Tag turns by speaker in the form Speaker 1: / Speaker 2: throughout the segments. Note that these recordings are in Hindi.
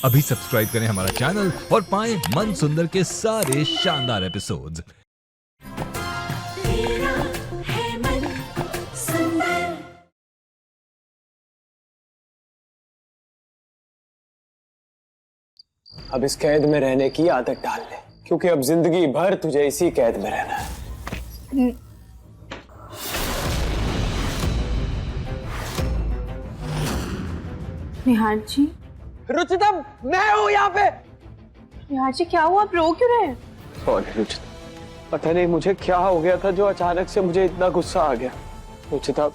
Speaker 1: अभी सब्सक्राइब करें हमारा चैनल और पाएं मन सुंदर के सारे शानदार एपिसोड्स।
Speaker 2: तेरा है मन सुंदर।
Speaker 3: अब इस कैद में रहने की आदत डाल ले, क्योंकि अब जिंदगी भर तुझे इसी कैद में रहना है।
Speaker 4: निहार जी,
Speaker 3: रुचिता, मैं हूँ यहाँ पे।
Speaker 4: निहार जी क्या हुआ? आप रो क्यों रहे हैं?
Speaker 3: सॉरी रुचिता, पता नहीं मुझे क्या हो गया था जो अचानक से मुझे इतना गुस्सा आ गया। रुचिता,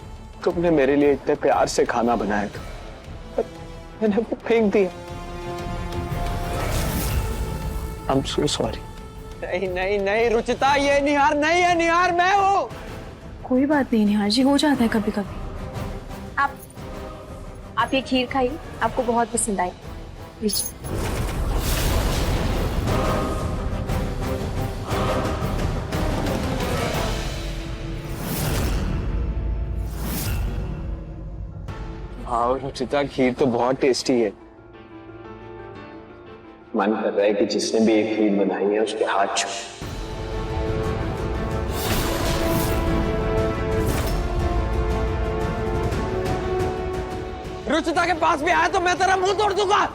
Speaker 3: तुमने मेरे लिए इतने प्यार से खाना बनाया था, पर मैंने वो फेंक दिया। I'm so sorry। नहीं नहीं नहीं रुचिता, ये निहार नहीं है, निहार मैं हूँ।
Speaker 4: कोई बात नहीं निहार जी, हो जाता है कभी कभी। आप ये खीर खाइए, आपको बहुत पसंद आई।
Speaker 3: हाँ रुचिता, खीर तो बहुत टेस्टी है। मन कर रहा है कि जिसने भी ये खीर बनाई है उसके हाथ छू। रुचिता के पास भी आया तो मैं तेरा मुंह तोड़ दूंगा।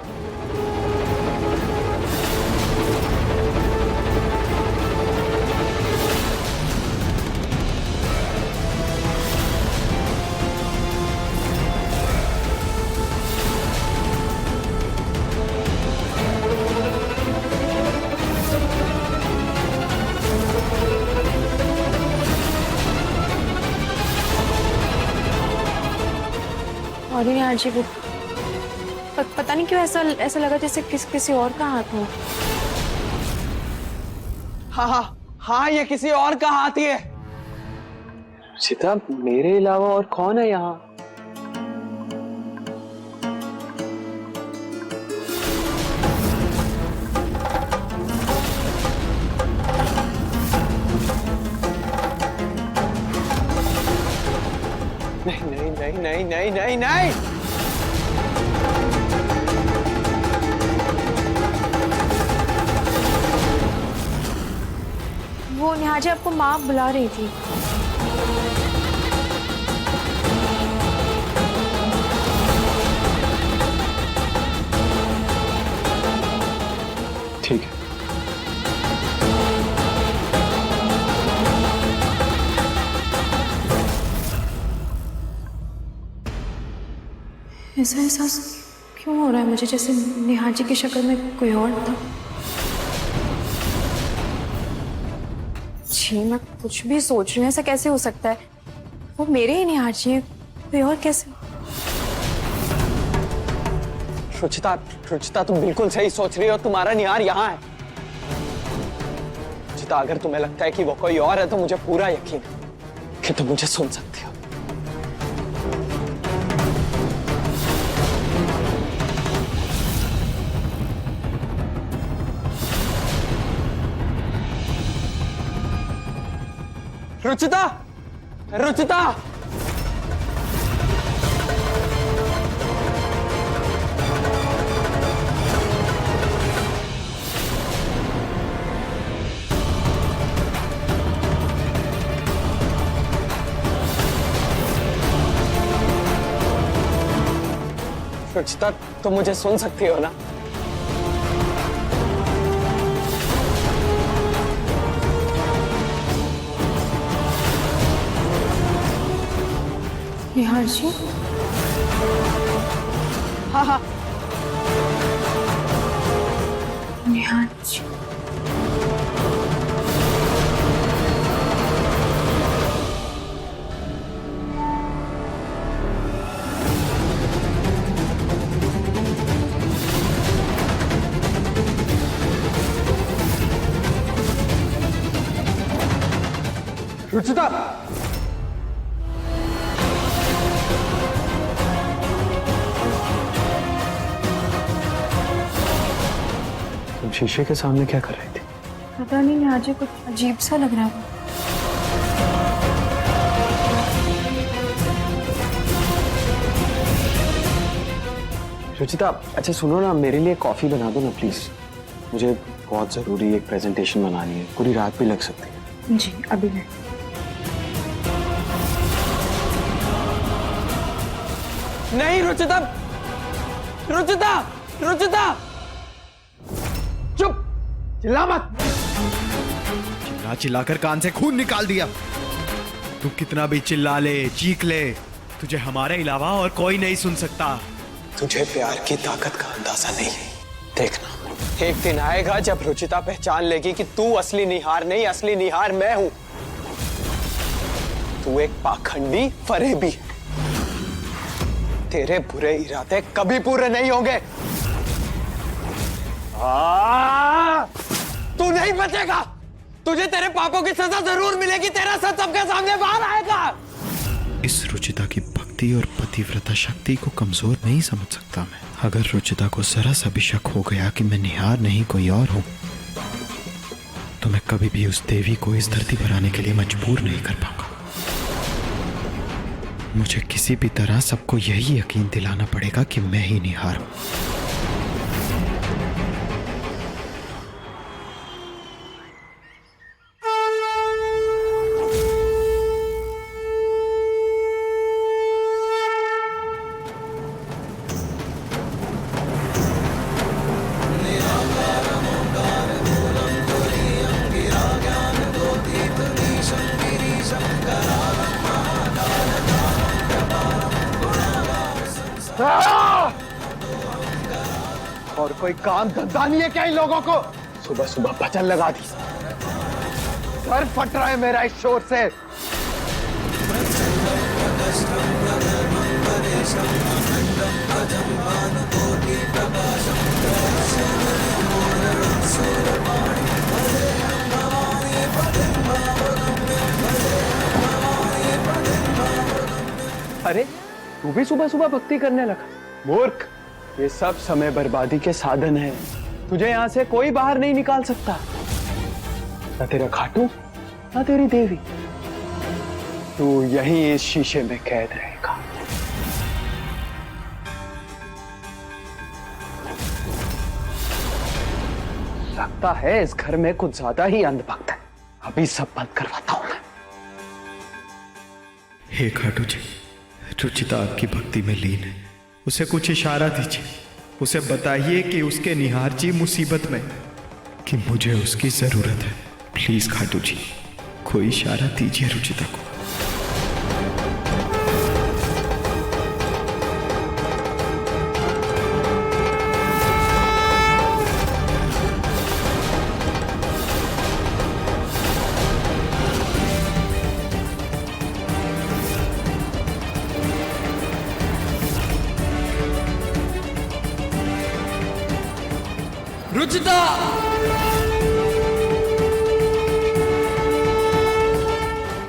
Speaker 4: और निहार जी वो पता नहीं क्यों ऐसा लगा जैसे किसी और का हाथ हो।
Speaker 3: हाँ हाँ हाँ, ये किसी और का हाथ ही है। रुचिता, मेरे अलावा और कौन है यहाँ? नहीं नहीं नहीं नहीं नहीं नहीं नहीं।
Speaker 4: वो निहार जी आपको माँ बुला रही थी।
Speaker 3: ठीक है।
Speaker 4: ऐसा एहसास क्यों हो रहा है मुझे जैसे निहार जी की शक्ल में कोई और था। जी मैं कुछ भी सोच रही हूँ, ऐसा कैसे हो सकता है? वो मेरे ही निहार जी हैं, कोई और कैसे?
Speaker 3: रुचिता, रुचिता तुम बिल्कुल सही सोच रही हो, तुम्हारा निहार यहाँ है। रुचिता, अगर तुम्हें लगता है कि वो कोई और है तो मुझे पूरा यकीन है कि तुम मुझे सुन सकती हो। रुचिता, रुचिता, रुचिता, तुम मुझे सुन सकती हो ना?
Speaker 4: निहार जी?
Speaker 3: हाँ हाँ।
Speaker 4: निहार जी?
Speaker 3: रुचिता, तुम शीशे के सामने क्या कर रही थी?
Speaker 4: पता नहीं निहार जी, कुछ अजीब सा लग रहा है।
Speaker 3: रुचिता, अच्छा सुनो ना, मेरे लिए कॉफी बना दो ना प्लीज। मुझे बहुत जरूरी एक प्रेजेंटेशन बनानी है, पूरी रात भी लग सकती है।
Speaker 4: जी अभी मैं।
Speaker 3: नहीं रुचिता, रुचिता, रुचिता, चुप, चिल्ला मत।
Speaker 5: चिल्ला चिल्लाकर कान से खून निकाल दिया। तू कितना भी चिल्ला ले, चीख ले, तुझे हमारे अलावा और कोई नहीं सुन सकता।
Speaker 3: तुझे प्यार की ताकत का अंदाजा नहीं है। देखना, एक दिन आएगा जब रुचिता पहचान लेगी कि तू असली निहार नहीं, असली निहार मैं हूं। तू एक पाखंडी फरेबी है। तेरे बुरे इरादे कभी पूरे नहीं होंगे। तू नहीं बचेगा। तुझे तेरे पापों की सजा जरूर मिलेगी। तेरा सच सबके सामने बाहर आएगा।
Speaker 5: इस रुचिता की भक्ति और पतिव्रता शक्ति को कमजोर नहीं समझ सकता मैं। अगर रुचिता को जरा सा भी शक हो गया कि मैं निहार नहीं कोई और हूं, तो मैं कभी भी उस देवी को इस धरती पर आने के लिए मजबूर नहीं कर पाऊंगा। मुझे किसी भी तरह सबको यही यकीन दिलाना पड़ेगा कि मैं ही निहार हूं।
Speaker 3: और कोई काम धंधा नहीं है क्या इन लोगों को? सुबह सुबह भजन लगा दी। सर फट रहा है मेरा इस शोर से। अरे तू भी सुबह सुबह भक्ति करने लगा? मूर्ख, ये सब समय बर्बादी के साधन है। तुझे यहां से कोई बाहर नहीं निकाल सकता, ना तेरा खाटू ना तेरी देवी। तू यहीं इस शीशे में कैद रहेगा। लगता है इस घर में कुछ ज्यादा ही अंधभक्त है। अभी सब बंद करवाता हूं मैं।
Speaker 5: हे खाटू जी, रुचिता आपकी भक्ति में लीन है। उसे कुछ इशारा दीजिए। उसे बताइए कि उसके निहार जी मुसीबत में, कि मुझे उसकी जरूरत है। प्लीज खाटू जी, कोई इशारा दीजिए रुचिता को।
Speaker 1: रुचिता!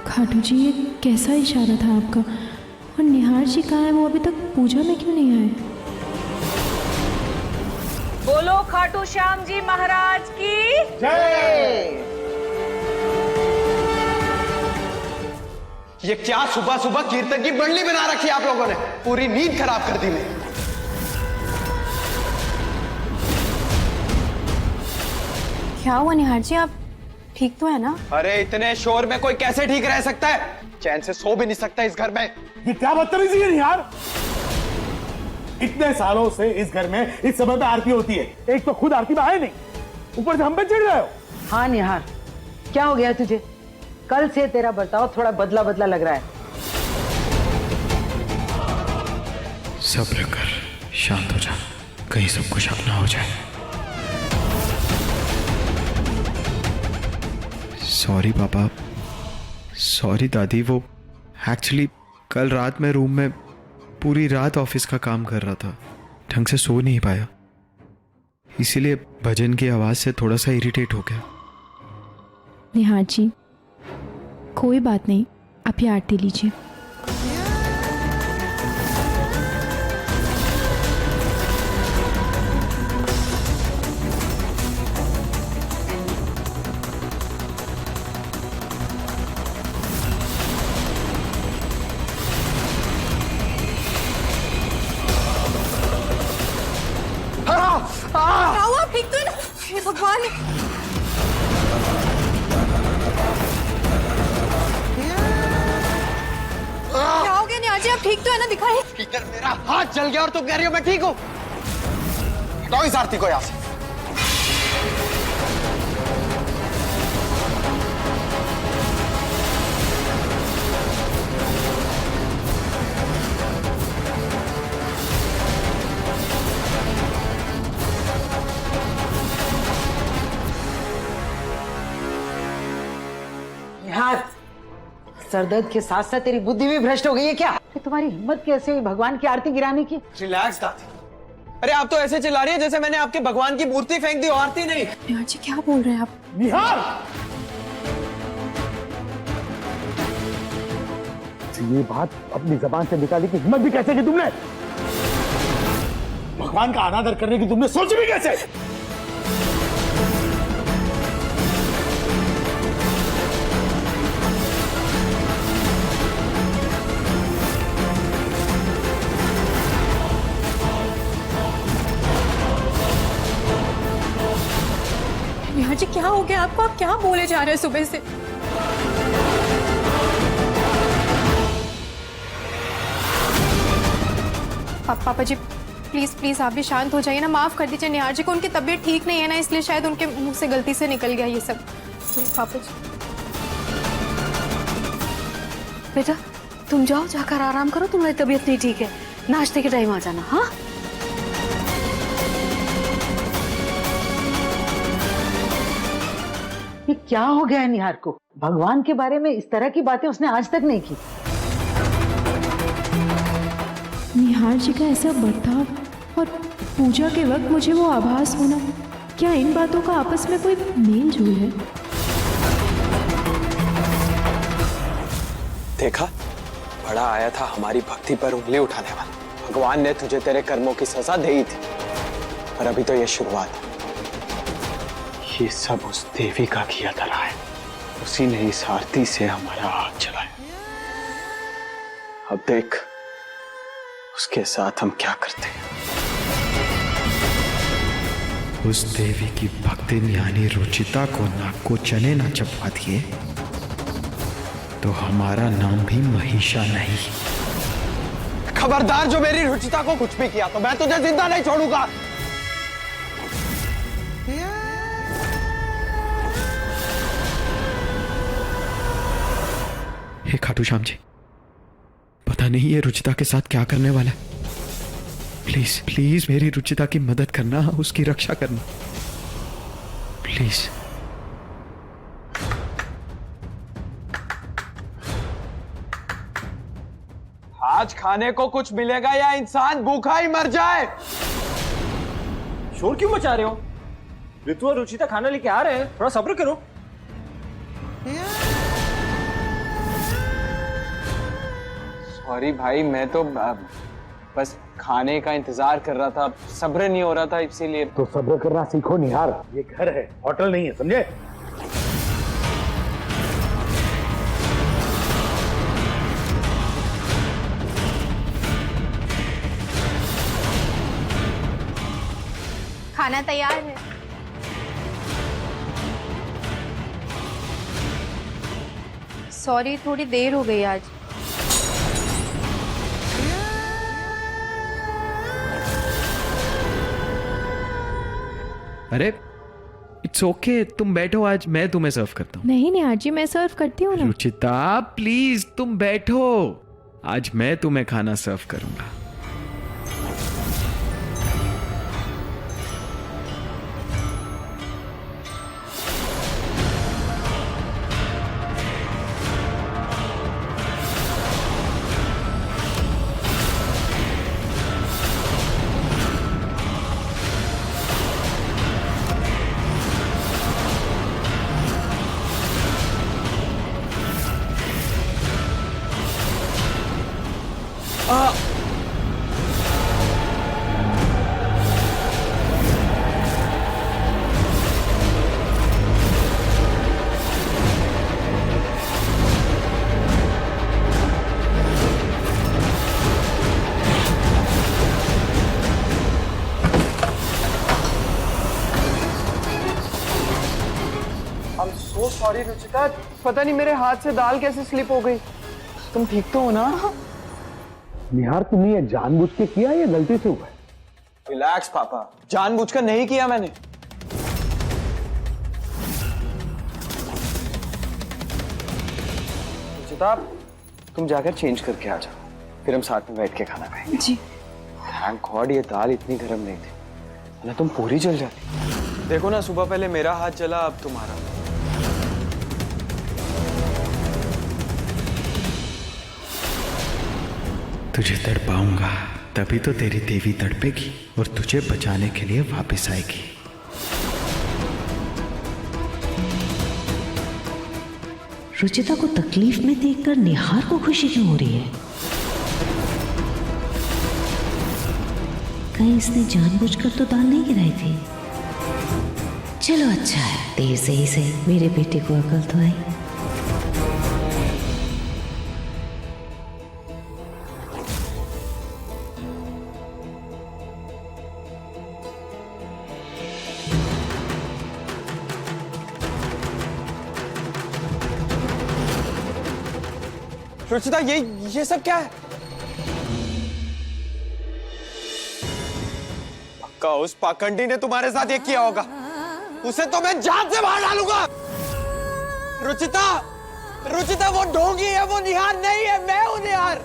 Speaker 6: खाटू जी, ये कैसा इशारा था आपका? और निहार जी कहाँ है? वो अभी तक पूजा में क्यों नहीं आए?
Speaker 7: बोलो खाटू श्याम जी महाराज की जय।
Speaker 3: ये क्या सुबह सुबह कीर्तन की बंडली बना रखी है आप लोगों ने? पूरी नींद खराब कर दी मेरी।
Speaker 4: क्या हुआ निहार जी, आप ठीक तो है ना?
Speaker 3: अरे इतने शोर में कोई कैसे ठीक रह सकता है? चैन से सो भी नहीं सकता इस घर में।
Speaker 8: ये क्या बदतमीजी है निहार? इतने सालों से इस घर में इस समय पे आरती होती है, एक तो खुद आरती में आए नहीं, ऊपर से हम पे चिढ़ रहे हो।
Speaker 7: हाँ निहार, क्या हो गया तुझे? कल से तेरा बर्ताव थोड़ा बदला बदला लग रहा है।
Speaker 5: सब्र कर, शांत हो जा, कहीं सब कुछ अपना हो जाए। सॉरी पापा, सॉरी दादी। वो एक्चुअली कल रात में रूम में पूरी रात ऑफिस का काम कर रहा था, ढंग से सो नहीं पाया, इसीलिए भजन की आवाज से थोड़ा सा इरिटेट हो गया।
Speaker 6: निहार जी, कोई बात नहीं, आप ये आरती लीजिए।
Speaker 4: क्या हुआ? आप ठीक तो है ना? हे भगवान! क्या हो गया निहार जी? आप ठीक तो है ना? दिखाइए।
Speaker 3: पीटर, मेरा हाथ जल गया और तुम कह रही हो मैं ठीक हूँ? हटाओ इस आरती को यहाँ से।
Speaker 7: निहार, सरदर्द के साथ साथ तेरी बुद्धि भी भ्रष्ट हो गई है क्या? कि तुम्हारी हिम्मत कैसे हुई भगवान की आरती गिराने की?
Speaker 3: रिलैक्स दादी। अरे आप तो ऐसे चिल्ला रही है जैसे मैंने आपके भगवान की मूर्ति फेंक दी, आरती नहीं।
Speaker 4: निहार जी क्या बोल रहे हैं आप?
Speaker 8: निहार, ये बात अपनी जबान से निकालने की हिम्मत भी कैसे की तुमने? भगवान का अनादर करने की तुमने सोची भी कैसे?
Speaker 4: निहार जी क्या हो गया आपको? आप क्या बोले जा रहे हैं सुबह से? पापा जी प्लीज प्लीज आप भी शांत हो जाइए ना। माफ कर दीजिए निहार जी को, उनकी तबीयत ठीक नहीं है ना, इसलिए शायद उनके मुंह से गलती से निकल गया ये सब। प्लीज पापा जी।
Speaker 9: बेटा तुम जाओ, जाकर आराम करो, तुम्हारी तबीयत नहीं ठीक है, नाश्ते के टाइम आ जाना। हाँ
Speaker 7: ये क्या हो गया है निहार को? भगवान के बारे में इस तरह की बातें उसने आज तक नहीं की।
Speaker 6: निहार जी का ऐसा बर्ताव और पूजा के वक्त मुझे वो आभास होना, क्या इन बातों का आपस में कोई मेल जोल है?
Speaker 3: देखा, बड़ा आया था हमारी भक्ति पर उंगली उठाने वाला। भगवान ने तुझे तेरे कर्मों की सजा दे ही थी, पर अभी तो ये शुरुआत है। ये सब उस देवी का किया धरा है, उसी ने इस आरती से हमारा हाथ चलाया। अब देख उसके साथ हम क्या करते हैं।
Speaker 5: उस देवी की भक्तिन यानी रुचिता को नाक को चने न चबवा दिए तो हमारा नाम भी महिषा नहीं।
Speaker 3: खबरदार, जो मेरी रुचिता को कुछ भी किया तो मैं तुझे जिंदा नहीं छोड़ूंगा।
Speaker 5: हे खाटू श्याम जी, पता नहीं ये रुचिता के साथ क्या करने वाला है। प्लीज प्लीज मेरी रुचिता की मदद करना, उसकी रक्षा करना प्लीज।
Speaker 3: आज खाने को कुछ मिलेगा या इंसान भूखा ही मर जाए।
Speaker 10: शोर क्यों मचा रहे हो? ऋतु और रुचिता खाना लेके आ रहे हैं, थोड़ा सब्र करो।
Speaker 3: सॉरी भाई, मैं तो बस खाने का इंतजार कर रहा था, सब्र नहीं हो रहा था इसीलिए।
Speaker 8: तो सब्र करना सीखो निहार, ये घर है, होटल नहीं है, समझे?
Speaker 4: खाना तैयार है। सॉरी थोड़ी देर हो गई आज।
Speaker 5: अरे इट्स ओके, तुम बैठो, आज मैं तुम्हें सर्व करता हूँ।
Speaker 6: नहीं निहार जी, मैं सर्व करती हूँ ना।
Speaker 5: रुचिता प्लीज तुम बैठो, आज मैं तुम्हें खाना सर्व करूंगा।
Speaker 3: ओ सॉरी रुचिता, पता नहीं मेरे हाथ से दाल कैसे स्लिप हो गई। तुम ठीक तो हो ना?
Speaker 8: निहार, तुमने ये जानबूझ के किया या गलती से हुआ?
Speaker 3: रिलैक्स पापा, जानबूझकर नहीं किया मैंने। रुचिता, तुम जाकर चेंज करके आ जाओ, फिर हम साथ में बैठ के खाना खाएंगे।
Speaker 4: जी।
Speaker 3: थैंक गॉड ये दाल इतनी गर्म नहीं थी, ना तुम पूरी जल जाती। देखो ना, सुबह पहले मेरा हाथ जला, अब तुम्हारा।
Speaker 5: तुझे तड़पाऊंगा तभी तो तेरी देवी तड़पेगी और तुझे बचाने के लिए वापस आएगी।
Speaker 7: रुचिता को तकलीफ में देखकर निहार को खुशी क्यों हो रही है? कहीं इसने जानबूझकर तो दाल नहीं गिराई थी। चलो अच्छा है, देर से ही सही मेरे बेटे को अकल तो आई।
Speaker 3: रुचिता, ये सब क्या है? पक्का उस पाखंडी ने तुम्हारे साथ ये किया होगा। उसे तो मैं जान से बाहर डालूंगा। रुचिता, रुचिता वो ढोंगी है, वो निहार नहीं है, मैं हूं निहार।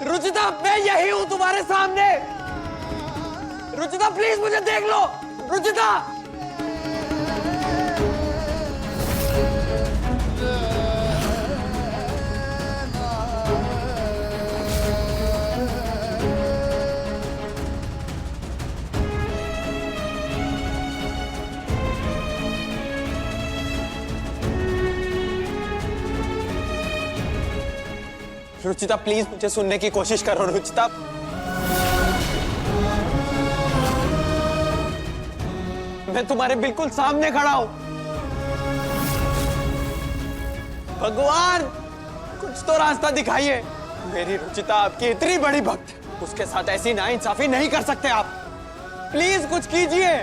Speaker 3: रुचिता, मैं यही हूं तुम्हारे सामने। रुचिता प्लीज मुझे देख लो। रुचिता, रुचिता प्लीज मुझे सुनने की कोशिश करो। रुचिता, मैं तुम्हारे बिल्कुल सामने खड़ा हूं। भगवान कुछ तो रास्ता दिखाइए। मेरी रुचिता आपकी इतनी बड़ी भक्त, उसके साथ ऐसी नाइंसाफी नहीं कर सकते आप। प्लीज कुछ कीजिए।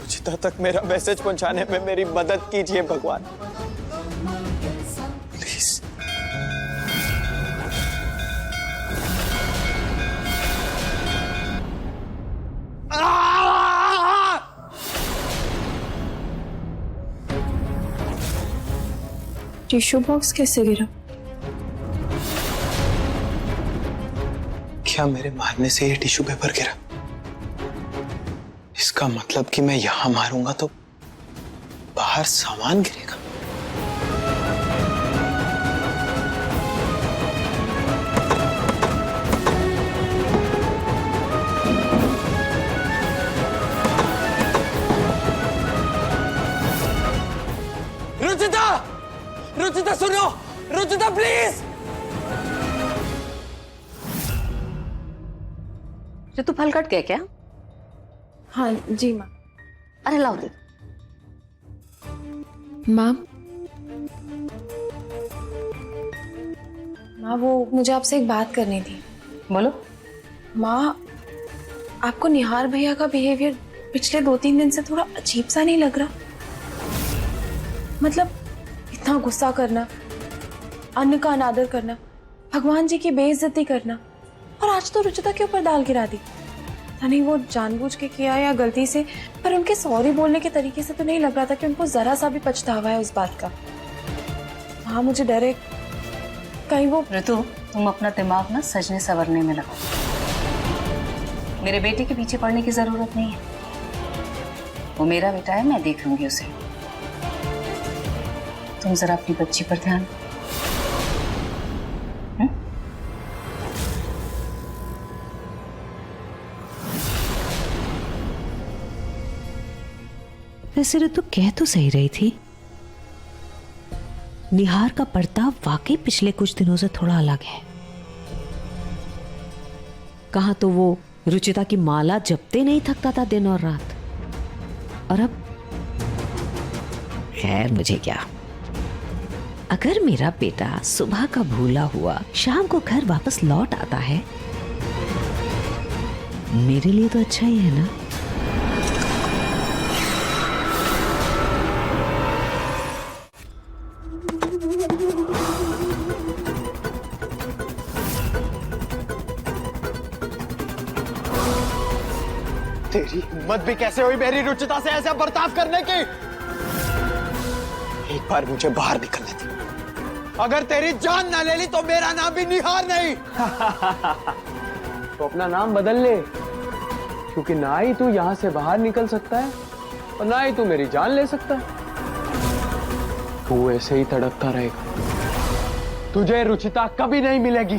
Speaker 3: रुचिता तक मेरा मैसेज पहुंचाने में मेरी मदद कीजिए भगवान, प्लीज।
Speaker 4: टिश्यू बॉक्स कैसे गिरा?
Speaker 3: क्या मेरे मारने से ये टिश्यू पेपर गिरा? इसका मतलब कि मैं यहां मारूंगा तो बाहर सामान गिरेगा। रुचिता, रुचिता सुनो, रुचिता प्लीज।
Speaker 9: जो तू फल कट गया क्या?
Speaker 4: हाँ जी माँ।
Speaker 9: अरे लाओ दे।
Speaker 4: माँ, वो मुझे आपसे एक बात करनी थी।
Speaker 9: बोलो।
Speaker 4: माँ, आपको निहार भैया का बिहेवियर पिछले 2-3 दिन से थोड़ा अजीब सा नहीं लग रहा? मतलब इतना गुस्सा करना, अन्न का अनादर करना, भगवान जी की बेइज्जती करना, और आज तो रुचिता के ऊपर दाल गिरा दी। नहीं वो जानबूझ के किया या गलती से, पर उनके सॉरी बोलने के तरीके से तो नहीं लग रहा था कि उनको जरा सा भी पछतावा है उस बात का। हाँ मुझे डर है कहीं वो।
Speaker 9: ऋतु, तुम अपना दिमाग ना सजने संवरने में लगाओ। मेरे बेटे के पीछे पड़ने की जरूरत नहीं है। वो मेरा बेटा है, मैं देख लूंगी उसे। तुम जरा अपनी बच्ची पर ध्यान।
Speaker 7: वैसे ऋतु कह तो सही रही थी, निहार का बर्ताव वाकई पिछले कुछ दिनों से थोड़ा अलग है। कहाँ तो वो रुचिता की माला जपते नहीं थकता था दिन और रात, और अब खैर मुझे क्या। अगर मेरा बेटा सुबह का भूला हुआ शाम को घर वापस लौट आता है मेरे लिए तो अच्छा ही है ना।
Speaker 3: तेरी हिम्मत भी कैसे हुई मेरी रुचिता से ऐसा बर्ताव करने की? एक बार मुझे बाहर निकलने दे। अगर तेरी जान ना ले ली तो मेरा नाम भी निहार नहीं। तो अपना नाम बदल ले, क्योंकि ना ही तू यहां से बाहर निकल सकता है और ना ही तू मेरी जान ले सकता है। तू ऐसे ही तड़पता रहेगा। तुझे रुचिता कभी नहीं मिलेगी,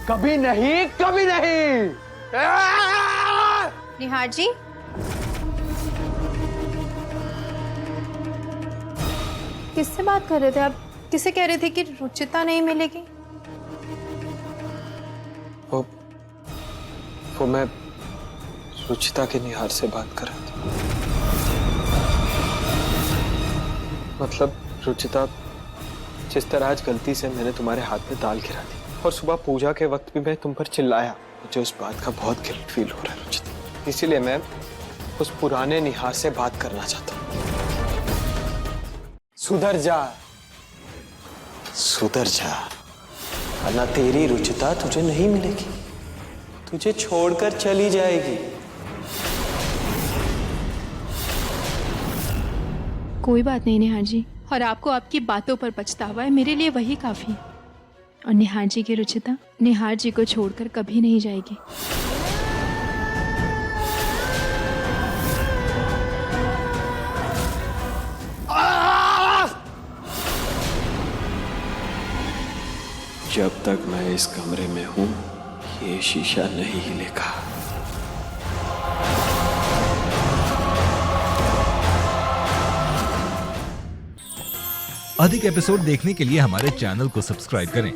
Speaker 3: कभी नहीं, कभी नहीं।
Speaker 6: निहार जी, किससे बात कर रहे थे आप? किसे कह रहे थे कि रुचिता नहीं मिलेगी?
Speaker 3: वो मैं रुचिता के निहार से बात कर रहा था। मतलब रुचिता, जिस तरह आज गलती से मैंने तुम्हारे हाथ में दाल गिरा दी और सुबह पूजा के वक्त भी मैं तुम पर चिल्लाया, मुझे उस बात का बहुत गिल्ट फील हो रहा है रुचिता। इसीलिए मैं उस पुराने निहार से बात करना चाहता हूं। सुधर जा, सुधर जा, वरना तेरी रुचिता तुझे नहीं मिलेगी, तुझे छोड़कर चली जाएगी।
Speaker 6: कोई बात नहीं निहार जी, और आपको आपकी बातों पर पछतावा है, मेरे लिए वही काफी है। और निहार जी की रुचिता निहार जी को छोड़कर कभी नहीं जाएगी।
Speaker 3: जब तक मैं इस कमरे में हूं, ये शीशा नहीं हिलेगा।
Speaker 1: अधिक एपिसोड देखने के लिए हमारे चैनल को सब्सक्राइब करें